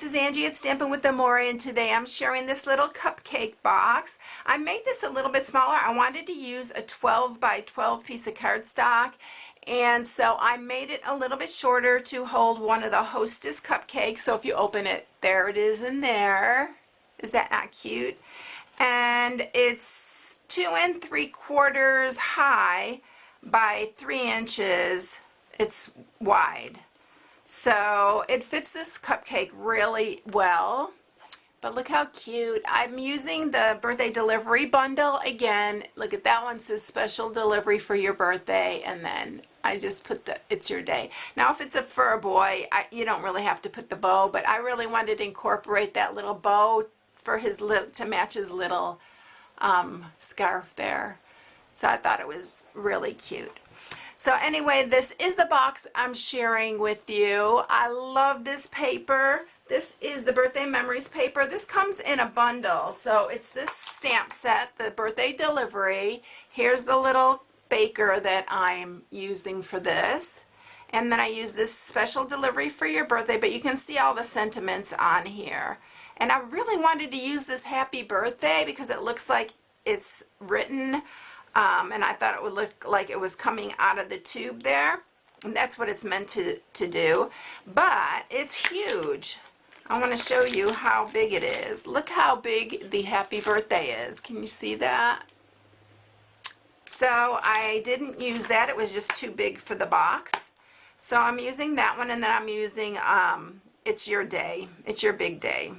this is Angie at Stampin' with Amore, and today I'm sharing this little cupcake box. I made this a little bit smaller. I wanted to use a 12 by 12 piece of cardstock, and so I made it a little bit shorter to hold one of the Hostess cupcakes. So if you open it, there it is in there. Is that not cute? And it's 2 3/4 high by 3 inches. It's wide. So it fits this cupcake really well, but look how cute. I'm using the birthday delivery bundle again. Look at that one, says special delivery for your birthday, and then I just put the it's your day. Now if it's for a boy, you don't really have to put the bow, but I really wanted to incorporate that little bow for his to match his little scarf there. So I thought it was really cute. So anyway, this is the box I'm sharing with you. I love this paper. This is the Birthday Memories paper. This comes in a bundle. So it's this stamp set, the birthday delivery. Here's the little baker that I'm using for this. And then I use this special delivery for your birthday, but you can see all the sentiments on here. And I really wanted to use this happy birthday because it looks like it's written and I thought it would look like it was coming out of the tube there, and that's what it's meant to do, but it's huge. I want to show you how big it is. Look how big the happy birthday is. Can you see that? So I didn't use that. It was just too big for the box. So I'm using that one, and then I'm using It's Your Day. It's Your Big Day.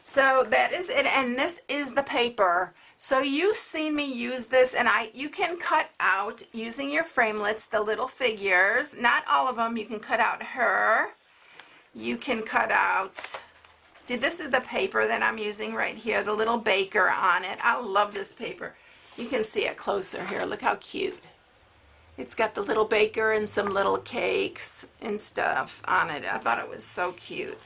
So that is it, and this is the paper. So you've seen me use this, and you can cut out using your framelits the little figures. Not all of them. You can cut out her. You can cut out, see, this is the paper that I'm using right here, the little baker on it. I love this paper. You can see it closer here. Look how cute. It's got the little baker and some little cakes and stuff on it. I thought it was so cute.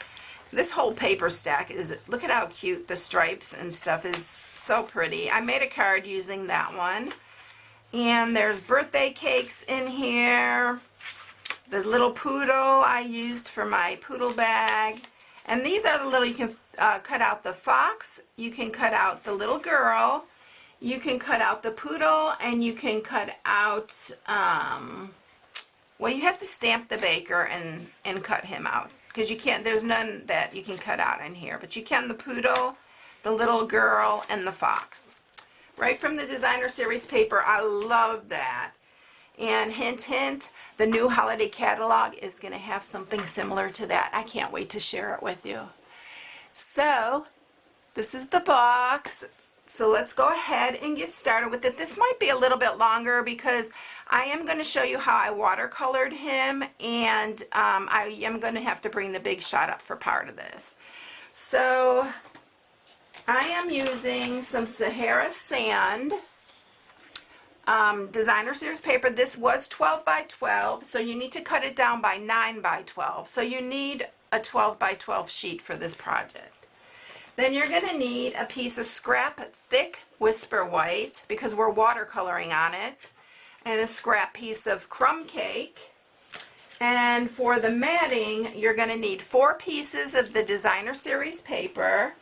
This whole paper stack is, look at how cute the stripes and stuff is, so pretty. I made a card using that one. And there's birthday cakes in here. The little poodle I used for my poodle bag. And these are the little, you can cut out the fox, you can cut out the little girl, you can cut out the poodle, and you can cut out, well, you have to stamp the baker and cut him out. Because you can't, there's none that you can cut out in here, but you can the poodle, the little girl, and the fox. Right from the designer series paper. I love that. And hint, hint, the new holiday catalog is going to have something similar to that. I can't wait to share it with you. So, this is the box. So let's go ahead and get started with it. This might be a little bit longer because I am going to show you how I watercolored him, and I am going to have to bring the big shot up for part of this. So I am using some Sahara Sand designer series paper. This was 12 by 12, so you need to cut it down by 9 by 12. So you need a 12 by 12 sheet for this project. Then you're going to need a piece of scrap thick Whisper White because we're watercoloring on it, and a scrap piece of crumb cake. And for the matting, you're going to need 4 pieces of the designer series paper,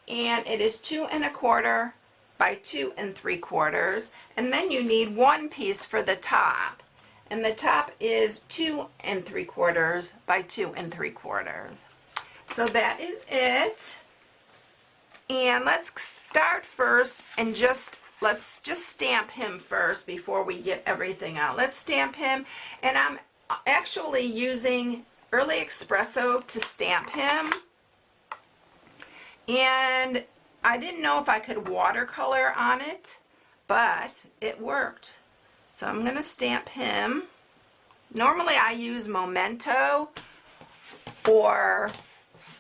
and it is 2 1/4 by 2 3/4. And then you need 1 piece for the top, and the top is 2 3/4 by 2 3/4. So that is it. And let's start first and let's just stamp him first before we get everything out. Let's stamp him, and I'm actually using Early Espresso to stamp him. And I didn't know if I could watercolor on it, but it worked. So I'm going to stamp him. Normally I use Memento or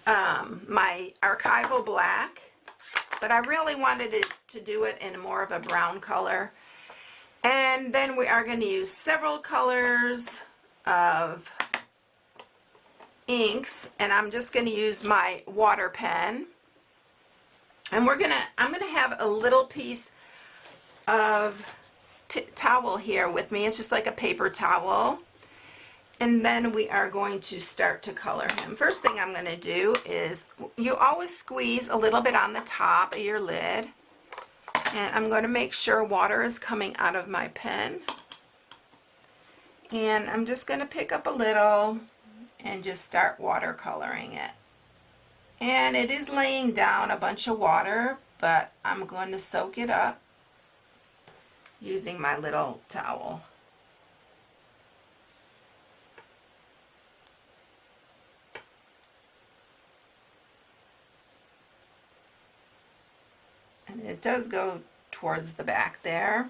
my Archival Black, but I really wanted it to do it in more of a brown color. And then we are going to use several colors of inks, and I'm just going to use my water pen. And I'm going to have a little piece of towel here with me. It's just like a paper towel. And then we are going to start to color him. First thing I'm going to do is, you always squeeze a little bit on the top of your lid. And I'm going to make sure water is coming out of my pen. And I'm just going to pick up a little and just start watercoloring it. And it is laying down a bunch of water, but I'm going to soak it up using my little towel. And it does go towards the back there.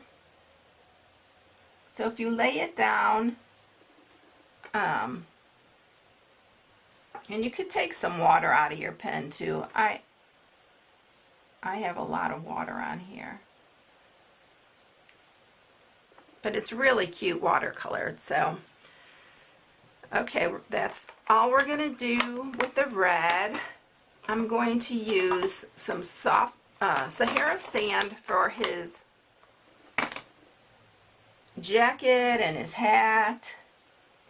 So if you lay it down, and you could take some water out of your pen too. I have a lot of water on here. But it's really cute watercolored, so. Okay, that's all we're gonna do with the red. I'm going to use some soft Sahara sand for his jacket and his hat.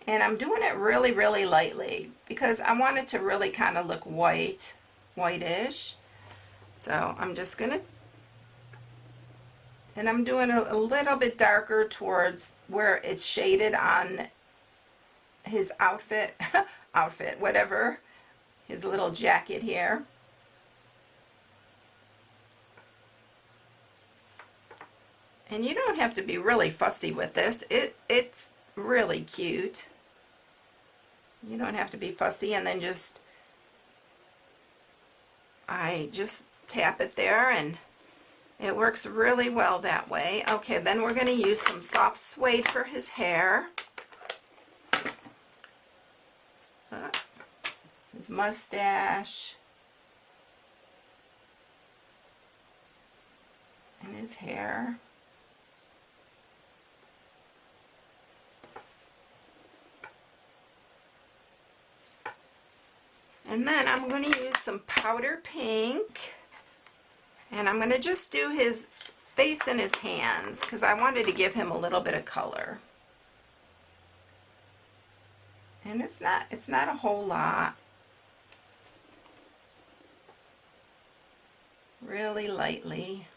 And I'm doing it really, really lightly because I want it to really kind of look whitish. So I'm just gonna, and I'm doing a little bit darker towards where it's shaded on his outfit, whatever, his little jacket here. And you don't have to be really fussy with this. It's really cute. You don't have to be fussy, and then I just tap it there and it works really well that way. Okay, then we're going to use some soft suede for his hair. His mustache. And his hair. And then I'm going to use some powder pink, and I'm going to just do his face and his hands because I wanted to give him a little bit of color. And it's not a whole lot. Really lightly.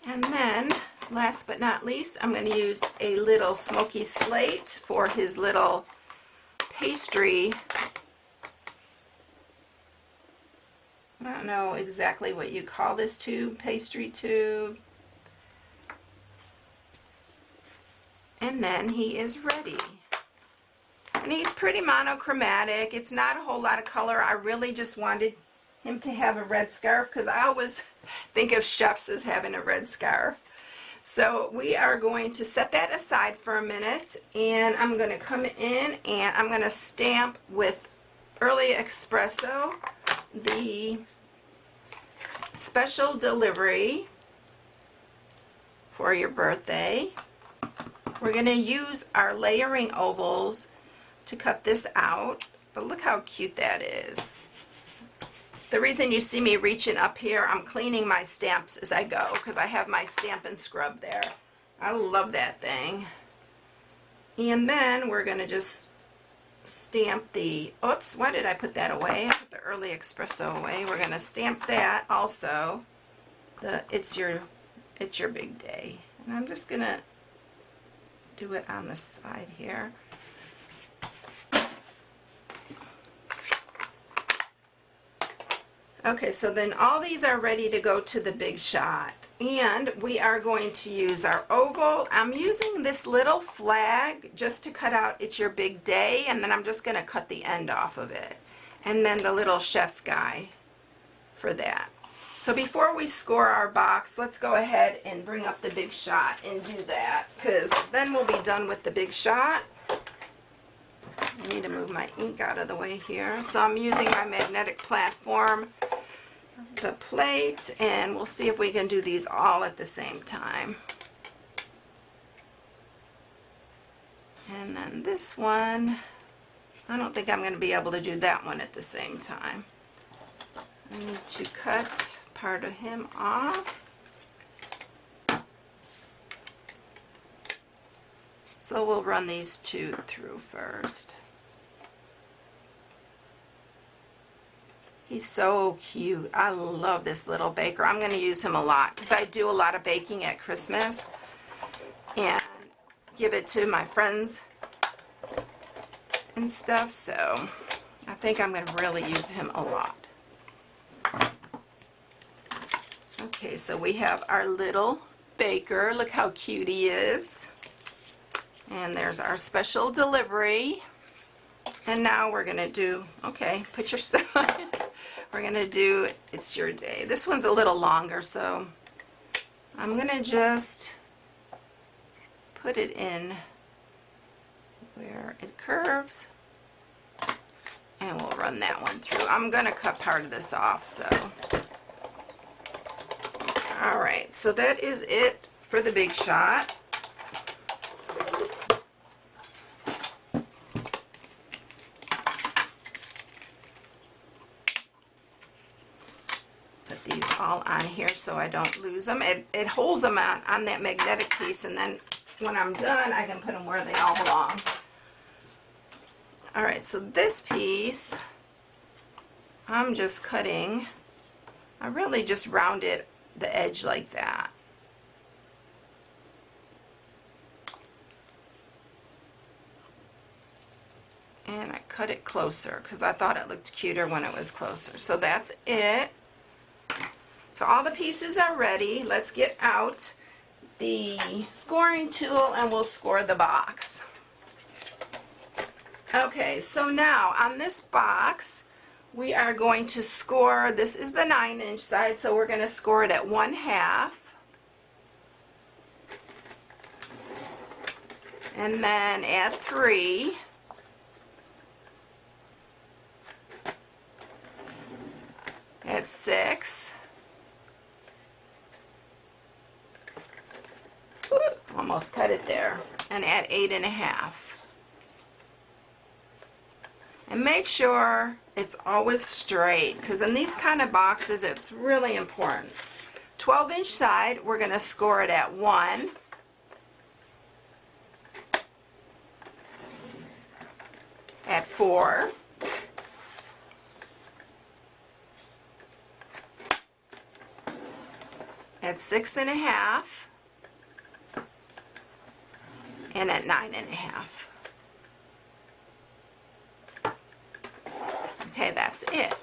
And then, last but not least, I'm going to use a little smoky slate for his little pastry. I don't know exactly what you call this tube, pastry tube. And then he is ready. And he's pretty monochromatic. It's not a whole lot of color. I really just wanted him to have a red scarf because I always think of chefs as having a red scarf. So we are going to set that aside for a minute, and I'm going to come in and I'm going to stamp with Early Espresso the special delivery for your birthday. We're going to use our layering ovals to cut this out, but look how cute that is. The reason you see me reaching up here, I'm cleaning my stamps as I go because I have my stamp and scrub there. I love that thing. And then we're going to just stamp the, oops, why did I put that away? I put the Early Espresso away. We're going to stamp that also. It's your big day. And I'm just going to do it on the side here. Okay, so then all these are ready to go to the big shot. And we are going to use our oval. I'm using this little flag just to cut out It's Your Big Day, and then I'm just going to cut the end off of it. And then the little chef guy for that. So before we score our box, let's go ahead and bring up the big shot and do that, because then we'll be done with the big shot. I need to move my ink out of the way here. So I'm using my magnetic platform, the plate, and we'll see if we can do these all at the same time. And then this one, I don't think I'm going to be able to do that one at the same time. I need to cut part of him off. So we'll run these two through first. He's so cute. I love this little baker. I'm going to use him a lot because I do a lot of baking at Christmas and give it to my friends and stuff, so I think I'm going to really use him a lot. Okay, so we have our little baker. Look how cute he is. And there's our special delivery. And now we're going to do, okay, put your stuff on. We're going to do It's Your Day. This one's a little longer, so I'm going to just put it in where it curves. And we'll run that one through. I'm going to cut part of this off, so. Alright, so that is it for the big shot. Put these all on here so I don't lose them. It holds them on that magnetic piece, and then when I'm done I can put them where they all belong. Alright, so this piece I'm just cutting. I really just rounded the edge like that. And I cut it closer because I thought it looked cuter when it was closer. So that's it. So all the pieces are ready. Let's get out the scoring tool and we'll score the box. Okay, so now on this box we are going to score, this is the 9-inch side, so we're going to score it at 1/2. And then add 3. Add 6. Almost cut it there. And add 8.5. And make sure it's always straight, because in these kind of boxes it's really important. 12-inch side, we're going to score it at 1. At 4. At 6.5. And at 9.5. Okay, that's it.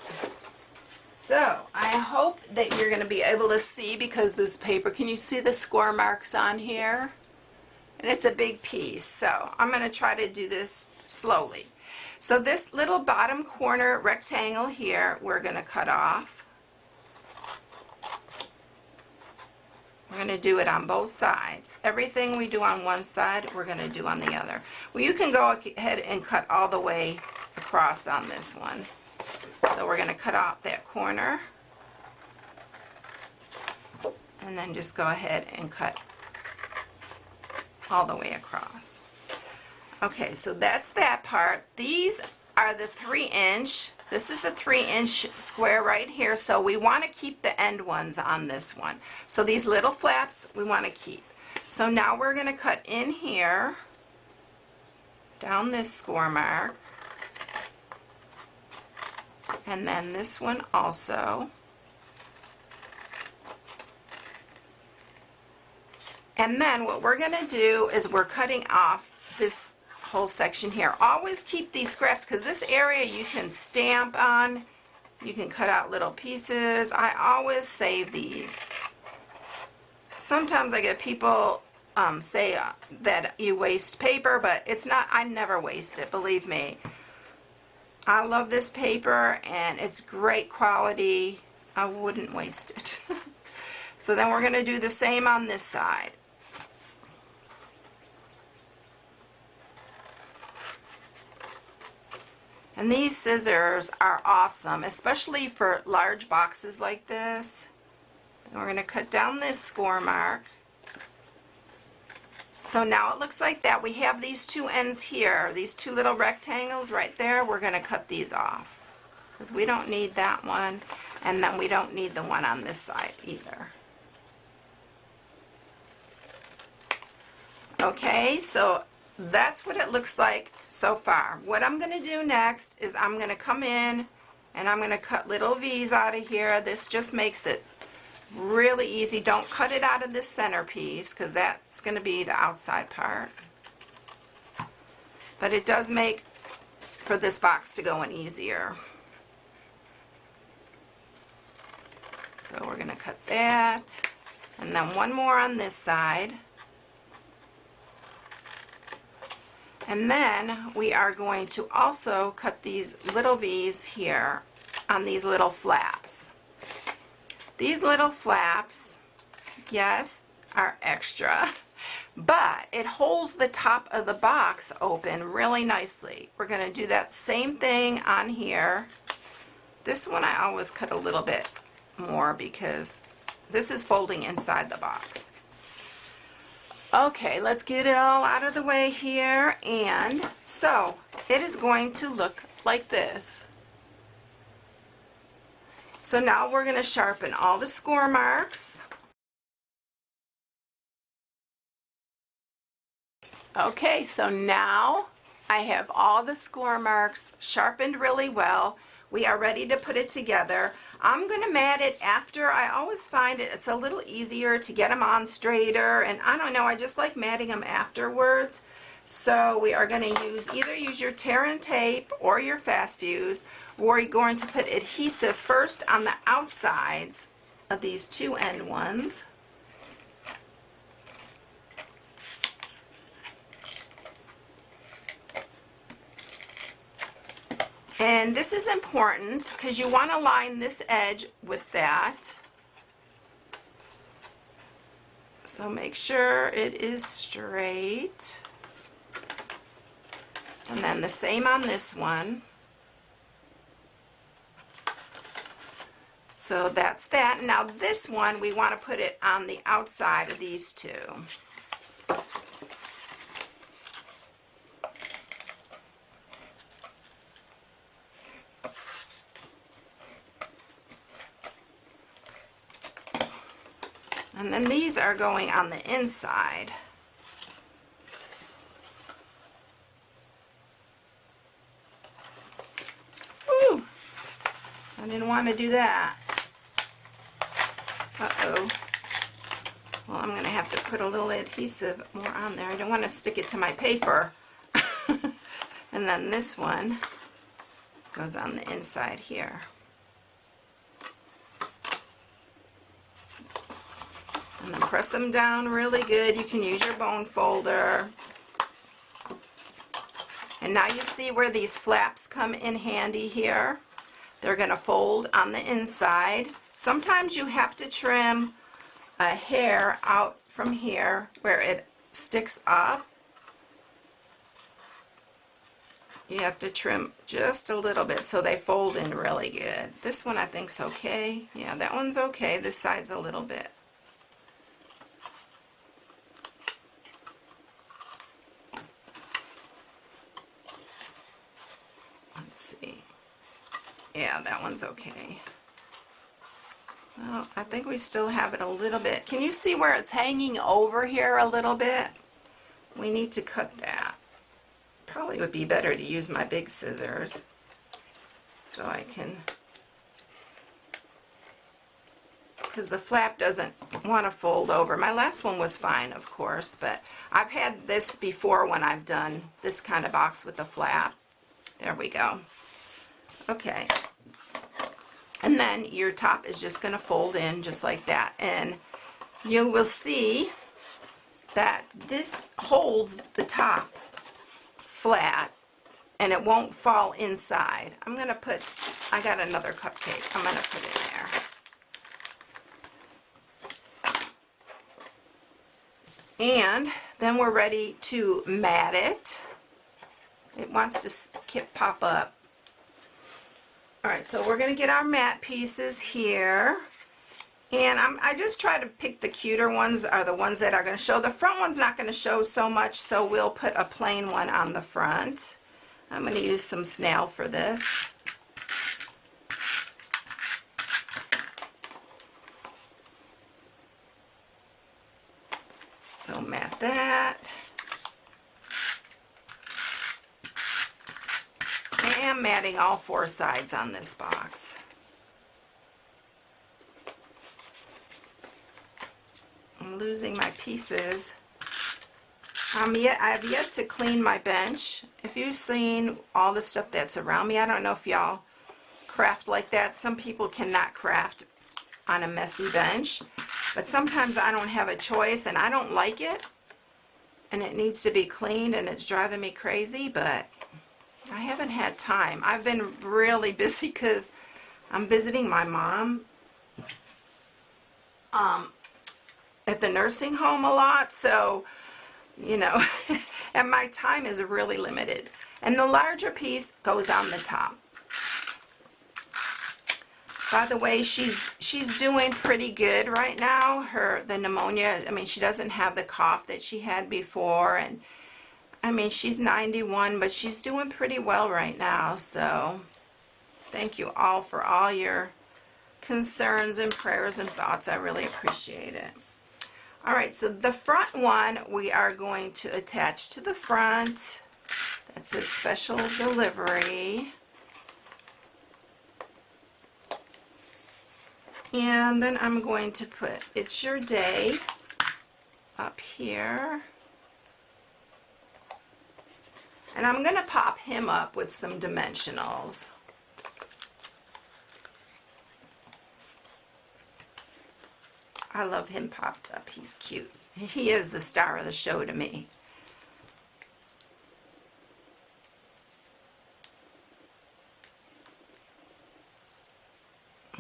So I hope that you're going to be able to see, because this paper, can you see the score marks on here? And it's a big piece, so I'm going to try to do this slowly. So this little bottom corner rectangle here, we're going to cut off. We're going to do it on both sides. Everything we do on one side, we're going to do on the other. Well, you can go ahead and cut all the way across on this one. So we're going to cut off that corner. And then just go ahead and cut all the way across. Okay, so that's that part. These are the 3-inch. This is the 3-inch square right here, so we want to keep the end ones on this one. So these little flaps we want to keep. So now we're going to cut in here, down this score mark, and then this one also. And then what we're going to do is we're cutting off this whole section here. Always keep these scraps, because this area you can stamp on, you can cut out little pieces. I always save these. Sometimes I get people say that you waste paper, but it's not. I never waste it, believe me. I love this paper and it's great quality. I wouldn't waste it. So then we're going to do the same on this side. And these scissors are awesome, especially for large boxes like this. And we're going to cut down this score mark. So now it looks like that. We have these two ends here, these two little rectangles right there. We're going to cut these off because we don't need that one, and then we don't need the one on this side either. Okay, so that's what it looks like so far. What I'm going to do next is I'm going to come in and I'm going to cut little V's out of here. This just makes it really easy. Don't cut it out of this centerpiece because that's going to be the outside part. But it does make for this box to go in easier. So we're going to cut that. And then one more on this side. And then we are going to also cut these little V's here on these little flaps. These little flaps, yes, are extra, but it holds the top of the box open really nicely. We're going to do that same thing on here. This one I always cut a little bit more because this is folding inside the box. Okay, let's get it all out of the way here, and so it is going to look like this. So now we're going to sharpen all the score marks. Okay, so now I have all the score marks sharpened really well. We are ready to put it together. I'm going to mat it after. I always find it's a little easier to get them on straighter, and I don't know, I just like matting them afterwards. So we are going to either use your tear and tape or your fast fuse. We're going to put adhesive first on the outsides of these two end ones. And this is important because you want to line this edge with that. So make sure it is straight. And then the same on this one. So that's that. Now this one, we want to put it on the outside of these two. And then these are going on the inside. Ooh, I didn't want to do that. Uh-oh. Well, I'm going to have to put a little adhesive more on there. I don't want to stick it to my paper. And then this one goes on the inside here. And then press them down really good. You can use your bone folder. And now you see where these flaps come in handy here. They're going to fold on the inside. Sometimes you have to trim a hair out from here where it sticks up. You have to trim just a little bit so they fold in really good. This one I think's okay. Yeah, that one's okay. This side's a little bit. Let's see. Yeah, that one's okay. Well, I think we still have it a little bit. Can you see where it's hanging over here a little bit? We need to cut that. Probably would be better to use my big scissors so I can, because the flap doesn't want to fold over. My last one was fine, of course, but I've had this before when I've done this kind of box with the flap. There we go. Okay. And then your top is just going to fold in just like that. And you will see that this holds the top flat and it won't fall inside. I'm going to put, I got another cupcake. I'm going to put it in there. And then we're ready to mat it. It wants to pop up. Alright, so we're going to get our mat pieces here. And I just try to pick the cuter ones, are the ones that are going to show. The front one's not going to show so much, so we'll put a plain one on the front. I'm going to use some snail for this. So mat that. am matting all 4 sides on this box. I'm losing my pieces. I've yet to clean my bench. If you've seen all the stuff that's around me, I don't know if y'all craft like that. Some people cannot craft on a messy bench, but sometimes I don't have a choice and I don't like it and it needs to be cleaned and it's driving me crazy, but I haven't had time. I've been really busy because I'm visiting my mom at the nursing home a lot, so you know, and my time is really limited. And the larger piece goes on the top. By the way, she's doing pretty good right now. The pneumonia, I mean, she doesn't have the cough that she had before, and I mean, she's 91, but she's doing pretty well right now. So thank you all for all your concerns and prayers and thoughts. I really appreciate it. All right, so the front one we are going to attach to the front. That says special delivery. And then I'm going to put It's Your Day up here. And I'm going to pop him up with some dimensionals. I love him popped up. He's cute. He is the star of the show to me.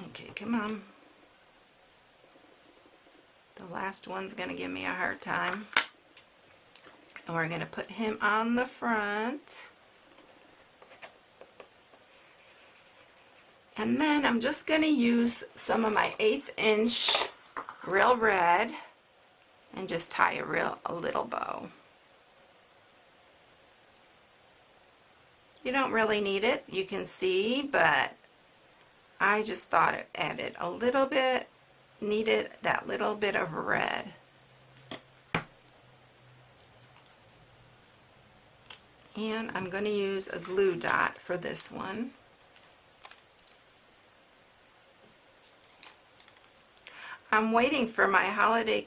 Okay, come on. The last one's going to give me a hard time. And we're going to put him on the front. And then I'm just going to use some of my 1/8 inch Real Red and just tie a little bow. You don't really need it, you can see, but I just thought it added a little bit, needed that little bit of red. And I'm going to use a glue dot for this one. I'm waiting for my holiday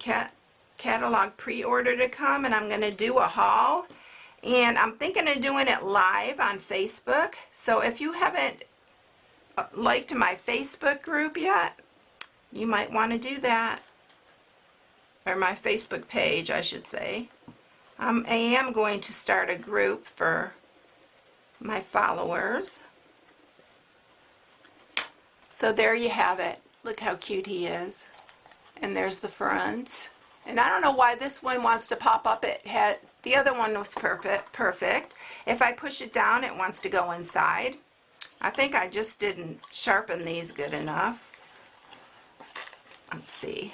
catalog pre-order to come, and I'm going to do a haul, and I'm thinking of doing it live on Facebook. So if you haven't liked my Facebook group yet, you might want to do that, or my Facebook page I should say. I am going to start a group for my followers. So there you have it. Look how cute he is. And there's the front. And I don't know why this one wants to pop up. The other one was perfect. If I push it down, it wants to go inside. I think I just didn't sharpen these good enough. Let's see.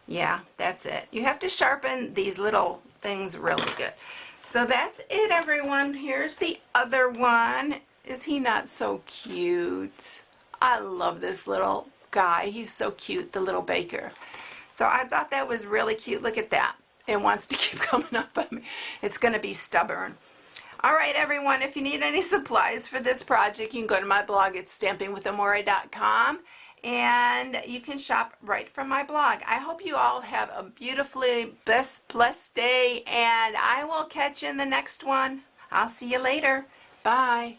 Yeah, that's it. You have to sharpen these little things really good. So that's it, everyone. Here's the other one. Is he not so cute? I love this little guy. He's so cute, the little baker. So I thought that was really cute. Look at that. It wants to keep coming up on me. It's going to be stubborn. All right, everyone, if you need any supplies for this project, you can go to my blog at stampingwithamore.com, and you can shop right from my blog. I hope you all have a beautifully blessed day, and I will catch you in the next one. I'll see you later. Bye.